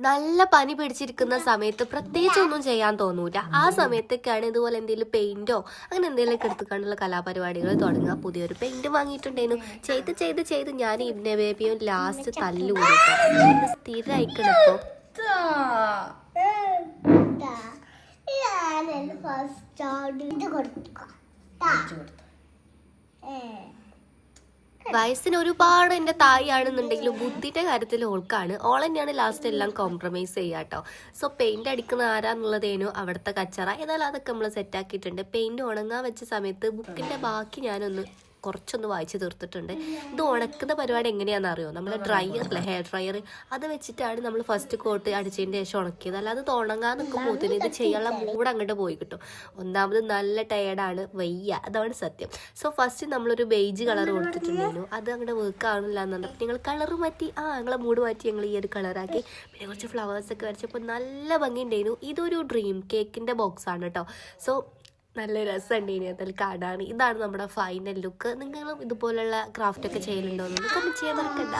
നല്ല പനി പിടിച്ചിരിക്കുന്ന സമയത്ത് പ്രത്യേകിച്ച് ഒന്നും ചെയ്യാൻ തോന്നൂല. ആ സമയത്തൊക്കെയാണ് ഇതുപോലെ എന്തെങ്കിലും പെയിന്റോ അങ്ങനെ എന്തെങ്കിലുമൊക്കെ എടുത്തുകൊണ്ടുള്ള കലാപരിപാടികൾ തുടങ്ങുക. പുതിയൊരു പെയിന്റ് വാങ്ങിയിട്ടുണ്ടായിരുന്നു. ചെയ്ത് ചെയ്ത് ചെയ്ത് ഞാൻ ഇബ്നെ ബേബിയും ലാസ്റ്റ് തല്ലുകൂടിട്ടോ. പിന്നെ സ്ഥിരമായിക്കണം വയസ്സിന് ഒരുപാട് എൻ്റെ തായിയാണെന്നുണ്ടെങ്കിലും ബുദ്ധിയുടെ കാര്യത്തിൽ ഓൾക്കാണ്. ഓൾ തന്നെയാണ് ലാസ്റ്റ് എല്ലാം കോംപ്രമൈസ് ചെയ്യുക കേട്ടോ. സോ പെയിന്റ് അടിക്കുന്ന ആരാന്നുള്ളതേനു അവിടുത്തെ കച്ചറ. ഏതായാലും അതൊക്കെ നമ്മൾ സെറ്റാക്കിയിട്ടുണ്ട്. പെയിന്റ് ഉണങ്ങാൻ വെച്ച സമയത്ത് ബുക്കിന്റെ ബാക്കി ഞാനൊന്ന് കുറച്ചൊന്ന് വായിച്ച് തീർത്തിട്ടുണ്ട്. ഇത് ഉണക്കുന്ന പരിപാടി എങ്ങനെയാണെന്ന് അറിയോ? നമ്മൾ ഡ്രയറില്ലേ, ഹെയർ ഡ്രയർ, അത് വെച്ചിട്ടാണ് നമ്മൾ ഫസ്റ്റ് കോട്ട് അടിച്ചതിൻ്റെ ശേഷം ഉണക്കിയത്. അല്ലാതെ ഇത് ഉണങ്ങാൻ നിൽക്കുമ്പോഴത്തേന് ഇത് ചെയ്യാനുള്ള മൂഡ് അങ്ങോട്ട് പോയി കിട്ടും. ഒന്നാമത് നല്ല ടയേർഡാണ്, വയ്യ, അതാണ് സത്യം. സോ ഫസ്റ്റ് നമ്മളൊരു ബേജ് കളർ കൊടുത്തിട്ടുണ്ടായിരുന്നു. അത് അങ്ങോട്ട് വർക്ക് ആവണില്ല എന്നുണ്ട്. നിങ്ങൾ കളർ മാറ്റി, ഞങ്ങളെ മൂഡ് മാറ്റി ഞങ്ങൾ ഈ ഒരു കളറാക്കി. പിന്നെ കുറച്ച് ഫ്ലവേഴ്സൊക്കെ വരച്ചപ്പോൾ നല്ല ഭംഗിയുണ്ടായിരുന്നു. ഇതൊരു ഡ്രീം കേക്കിൻ്റെ ബോക്സാണ് കേട്ടോ. സോ നല്ല രസമുണ്ട് ഇനി അതിൽ കാണാൻ. ഇതാണ് നമ്മുടെ ഫൈനൽ ലുക്ക്. നിങ്ങളും ഇതുപോലുള്ള ക്രാഫ്റ്റ് ഒക്കെ ചെയ്യലുണ്ടോ എന്ന് കമന്റ് ചെയ്യാൻ മറക്കണ്ട.